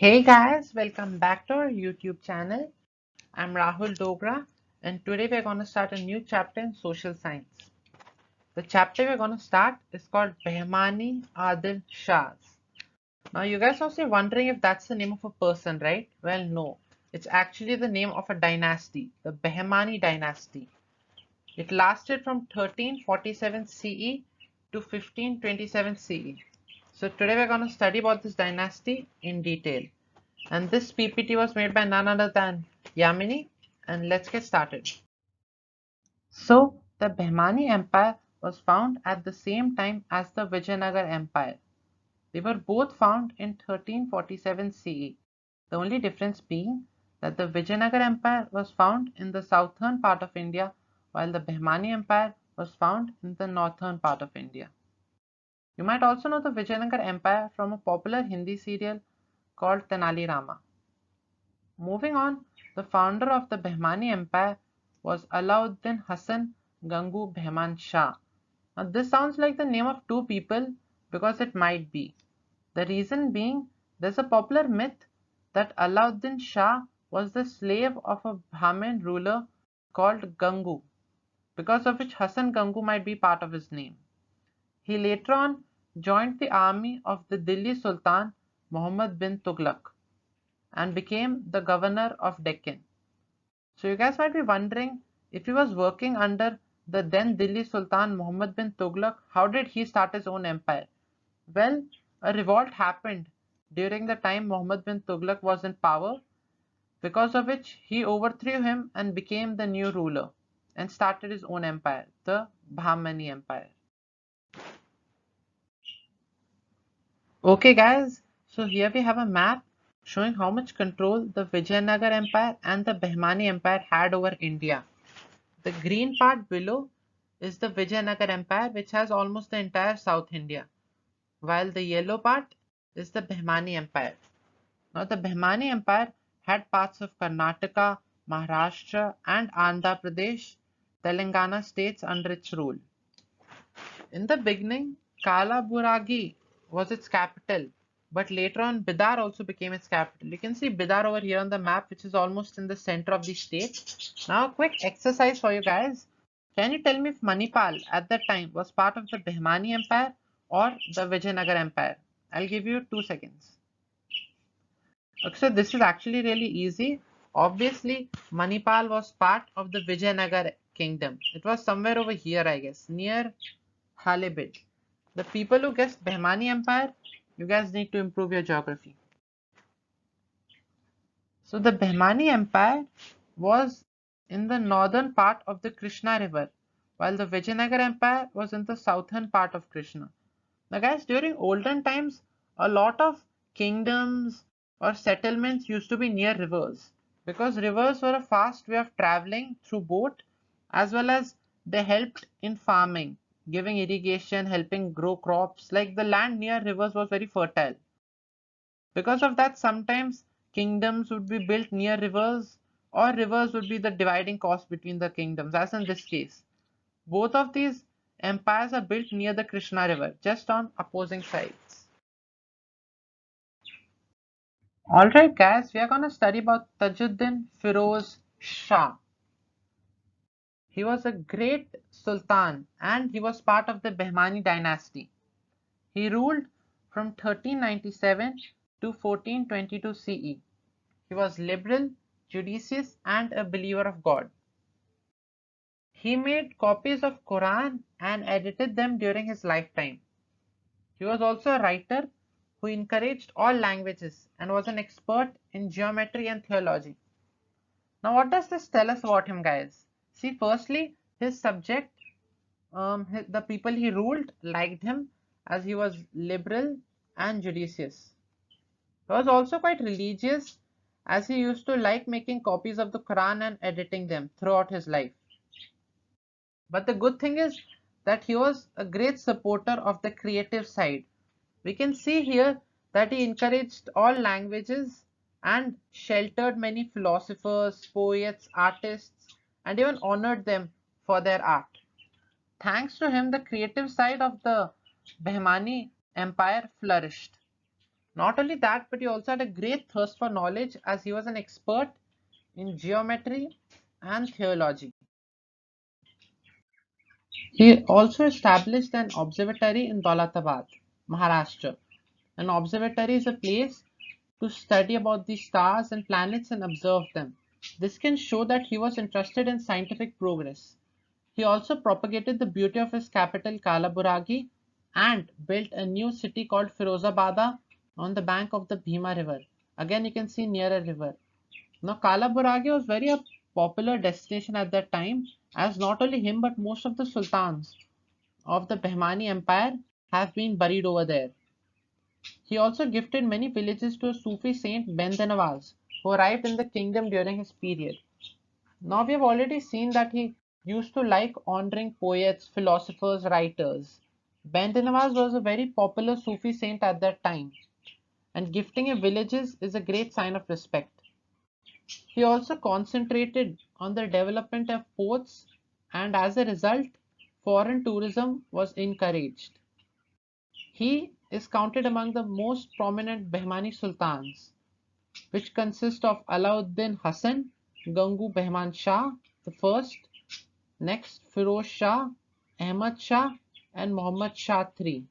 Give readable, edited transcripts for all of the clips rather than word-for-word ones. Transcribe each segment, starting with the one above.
Hey guys, welcome back to our YouTube channel. I'm Rahul Dogra, and today we're going to start a new chapter in social science. The chapter we're going to start is called Bahmani Shahs. Now, you guys must be wondering if that's the name of a person, right? Well, no, it's actually the name of a dynasty, the Bahmani dynasty. It lasted from 1347 CE to 1527 CE. So, today we're going to study about this dynasty in detail. And this PPT was made by none other than Yamini. And let's get started. So, the Bahmani Empire was found at the same time as the Vijayanagara Empire. They were both found in 1347 CE. The only difference being that the Vijayanagara Empire was found in the southern part of India, while the Bahmani Empire was found in the northern part of India. You might also know the Vijayanagara Empire from a popular Hindi serial called Tenali Rama. Moving on, the founder of the Bahmani Empire was Alauddin Hassan Gangu Bahman Shah. Now, this sounds like the name of two people because it might be. The reason being, there's a popular myth that Alauddin Shah was the slave of a Brahmin ruler called Gangu, because of which Hassan Gangu might be part of his name. He later on joined the army of the Delhi Sultan Muhammad bin Tughlaq and became the governor of Deccan. So you guys might be wondering, if he was working under the then Delhi Sultan Muhammad bin Tughlaq, how did he start his own empire? Well, a revolt happened during the time Muhammad bin Tughlaq was in power, because of which he overthrew him and became the new ruler and started his own empire, the Bahmani Empire. Okay guys, so here we have a map showing how much control the Vijayanagara Empire and the Bahmani Empire had over India. The green part below is the Vijayanagara Empire, which has almost the entire South India, while the yellow part is the Bahmani Empire. Now, the Bahmani Empire had parts of Karnataka, Maharashtra, and Andhra Pradesh, Telangana states under its rule. In the beginning, Kalaburagi was its capital, but later on Bidar also became its capital. You can see Bidar over here on the map, which is almost in the center of the state. Now, a quick exercise for you guys. Can you tell me if Manipal at that time was part of the Bahmani Empire or the Vijayanagara Empire? I'll give you 2 seconds. Okay, so this is actually really easy. Obviously, Manipal was part of the Vijayanagara kingdom. It was somewhere over here, I guess, near Halibid. The people who guessed Bahmani Empire, you guys need to improve your geography. So the Bahmani Empire was in the northern part of the Krishna River, while the Vijayanagara Empire was in the southern part of Krishna. Now guys, during olden times, a lot of kingdoms or settlements used to be near rivers, because rivers were a fast way of traveling through boat, as well as they helped in farming, giving irrigation, helping grow crops. Like the land near rivers was very fertile. Because of that, sometimes kingdoms would be built near rivers, or rivers would be the dividing cost between the kingdoms, as in this case. Both of these empires are built near the Krishna River, just on opposing sides. Alright guys, we are going to study about Tajuddin Firoz Shah. He was a great sultan and he was part of the Bahmani dynasty. He ruled from 1397 to 1422 CE. He was liberal, judicious, and a believer of God. He made copies of Quran and edited them during his lifetime. He was also a writer who encouraged all languages and was an expert in geometry and theology. Now, what does this tell us about him, guys? See, firstly, his subject, the people he ruled liked him as he was liberal and judicious. He was also quite religious as he used to like making copies of the Quran and editing them throughout his life. But the good thing is that he was a great supporter of the creative side. We can see here that he encouraged all languages and sheltered many philosophers, poets, artists, and even honored them for their art. Thanks to him, the creative side of the Bahmani Empire flourished. Not only that, but he also had a great thirst for knowledge as he was an expert in geometry and theology. He also established an observatory in Daulatabad, Maharashtra. An observatory is a place to study about the stars and planets and observe them. This can show that he was interested in scientific progress. He also propagated the beauty of his capital Kalaburagi and built a new city called Firozabad on the bank of the Bhima river. Again, you can see near a river. Now, Kalaburagi was very a popular destination at that time, as not only him but most of the sultans of the Bahmani Empire have been buried over there. He also gifted many villages to a Sufi saint Bendenawaz, who arrived in the kingdom during his period. Now we have already seen that he used to like honoring poets, philosophers, writers. Bendenawaz was a very popular Sufi saint at that time, and gifting a villages is a great sign of respect. He also concentrated on the development of ports, and as a result, foreign tourism was encouraged. He is counted among the most prominent Bahmani sultans, which consist of Alauddin Hassan, Gangu Bahman Shah the first, next Firoz Shah, Ahmad Shah, and Muhammad Shah III.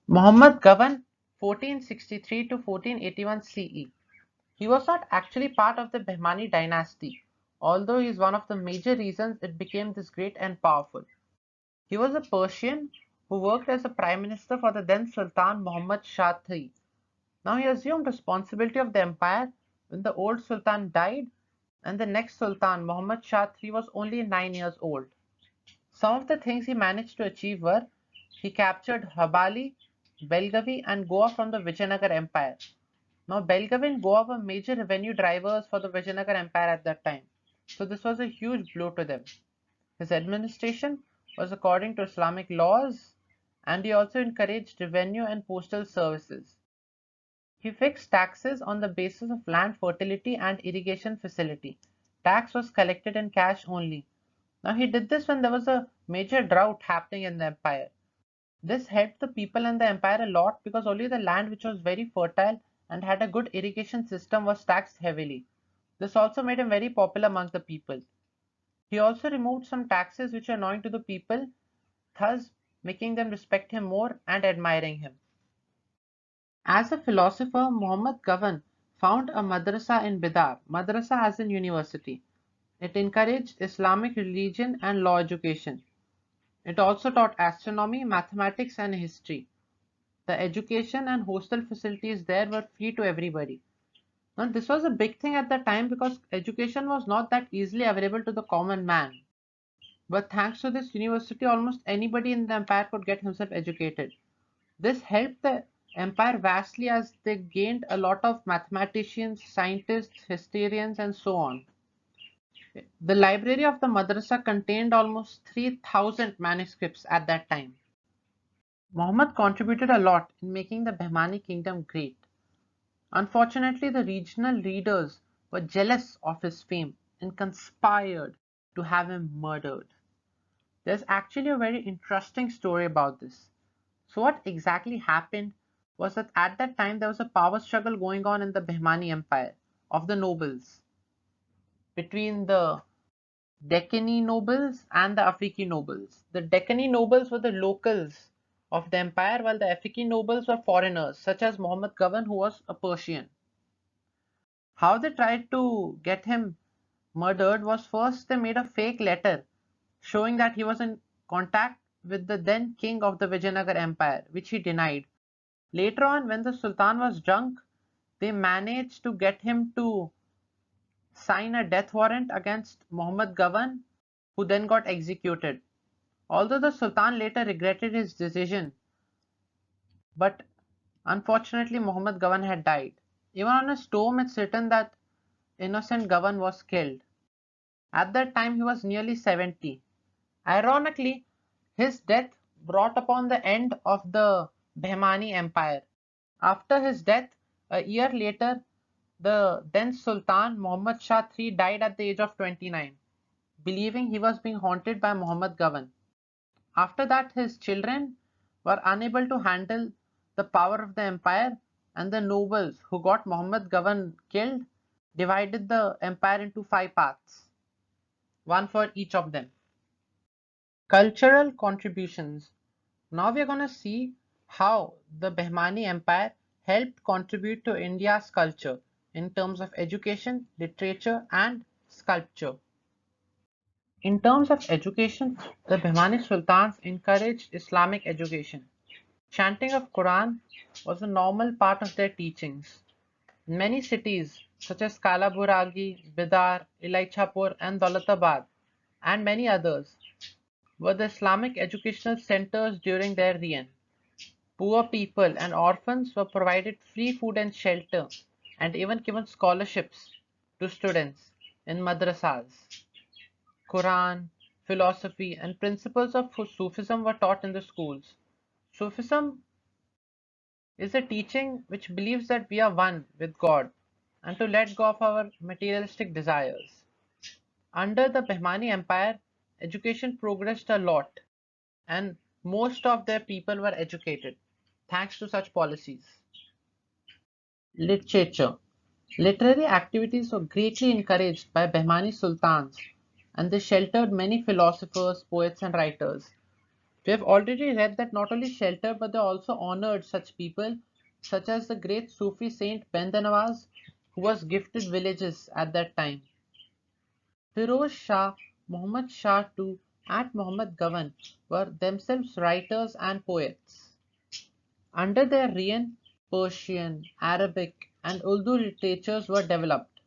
Muhammad Govan 1463 to 1481 CE. He was not actually part of the Bahmani dynasty, although he is one of the major reasons it became this great and powerful. He was a Persian who worked as a prime minister for the then Sultan Muhammad Shah III. Now he assumed responsibility of the empire when the old Sultan died and the next Sultan Muhammad Shah III was only 9 years old. Some of the things he managed to achieve were he captured Habali, Belgavi and Goa from the Vijayanagara Empire. Now Belgavi and Goa were major revenue drivers for the Vijayanagara Empire at that time. So this was a huge blow to them. His administration was according to Islamic laws and he also encouraged revenue and postal services. He fixed taxes on the basis of land fertility and irrigation facility. Tax was collected in cash only. Now he did this when there was a major drought happening in the empire. This helped the people and the empire a lot because only the land which was very fertile and had a good irrigation system was taxed heavily. This also made him very popular among the people. He also removed some taxes which were annoying to the people, thus making them respect him more and admiring him. As a philosopher, Muhammad Govan found a madrasa in Bidar. Madrasa as in university. It encouraged Islamic religion and law education. It also taught astronomy, mathematics and history. The education and hostel facilities there were free to everybody. Now this was a big thing at the time because education was not that easily available to the common man. But thanks to this university, almost anybody in the empire could get himself educated. This helped the empire vastly as they gained a lot of mathematicians, scientists, historians, and so on. The library of the madrasa contained almost 3,000 manuscripts at that time. Muhammad contributed a lot in making the Bahmani kingdom great. Unfortunately, the regional leaders were jealous of his fame and conspired to have him murdered. There's actually a very interesting story about this. So what exactly happened was that at that time there was a power struggle going on in the Bahmani Empire of the nobles between the Deccani nobles and the Afriki nobles. The Deccani nobles were the locals of the empire while the Afriki nobles were foreigners such as Muhammad Govan who was a Persian. How they tried to get him murdered was first they made a fake letter showing that he was in contact with the then king of the Vijayanagara Empire, which he denied. Later on, when the Sultan was drunk, they managed to get him to sign a death warrant against Muhammad Govan, who then got executed. Although the Sultan later regretted his decision, but unfortunately Muhammad Govan had died. Even on his tomb, it's written that innocent Govan was killed. At that time, he was nearly 70. Ironically, his death brought upon the end of the Bahmani Empire. After his death, a year later, the then Sultan Muhammad Shah III died at the age of 29, believing he was being haunted by Muhammad Govan. After that, his children were unable to handle the power of the empire, and the nobles who got Muhammad Govan killed divided the empire into five parts, one for each of them. Cultural contributions. Now we are going to see how the Bahmani Empire helped contribute to India's culture in terms of education, literature, and sculpture. In terms of education, the Bahmani sultans encouraged Islamic education. Chanting of Quran was a normal part of their teachings. In many cities such as Kalaburagi, Bidar, Ilaichapur and Daulatabad and many others were the Islamic educational centers during their reign. Poor people and orphans were provided free food and shelter and even given scholarships to students in madrasas. Quran, philosophy, and principles of Sufism were taught in the schools. Sufism is a teaching which believes that we are one with God and to let go of our materialistic desires. Under the Bahmani Empire, education progressed a lot and most of their people were educated thanks to such policies. Literature. Literary activities were greatly encouraged by Bahmani sultans and they sheltered many philosophers, poets, and writers. We have already read that not only sheltered but they also honored such people, such as the great Sufi saint Bendenawaz, who was gifted villages at that time. Firoz Shah, Muhammad Shah II, and Muhammad Govan were themselves writers and poets. Under their reign, Persian, Arabic, and Urdu literatures were developed.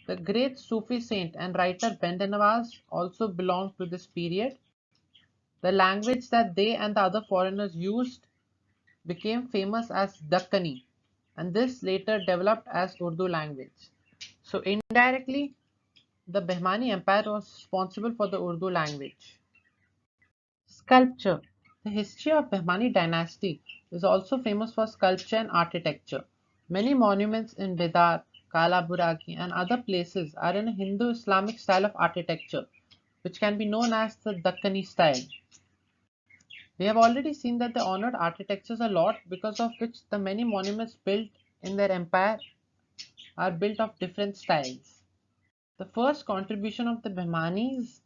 The great Sufi saint and writer Bendenawaz also belonged to this period. The language that they and the other foreigners used became famous as Dakkani, and this later developed as Urdu language. So indirectly, the Bahmani Empire was responsible for the Urdu language. Sculpture. The history of Bahmani dynasty is also famous for sculpture and architecture. Many monuments in Bidar, Kalaburagi and other places are in a Hindu-Islamic style of architecture, which can be known as the Dakkani style. We have already seen that they honored architectures a lot because of which the many monuments built in their empire are built of different styles. The first contribution of the Bahmanis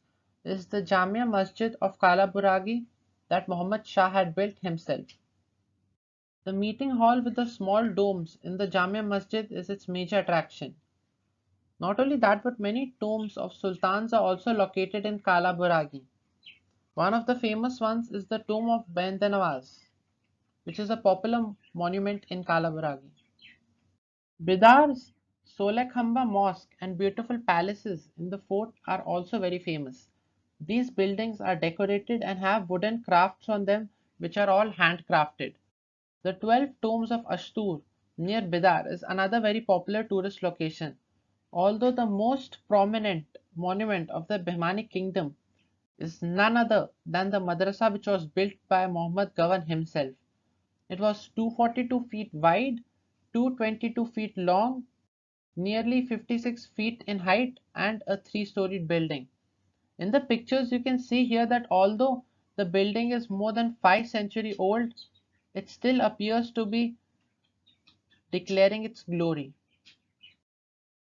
is the Jamia Masjid of Kalaburagi that Muhammad Shah had built himself. The meeting hall with the small domes in the Jamia Masjid is its major attraction. Not only that, but many tombs of sultans are also located in Kalaburagi. One of the famous ones is the tomb of Bendenawaz, which is a popular monument in Kalaburagi. Bidar's Solekhamba Mosque and beautiful palaces in the fort are also very famous. These buildings are decorated and have wooden crafts on them which are all handcrafted. The 12 tombs of Ashtur near Bidar is another very popular tourist location. Although the most prominent monument of the Bahmani kingdom is none other than the Madarasa which was built by Muhammad Govan himself. It was 242 feet wide, 222 feet long, nearly 56 feet in height and a three-storied building. In the pictures you can see here that although the building is more than 5 centuries old, it still appears to be declaring its glory.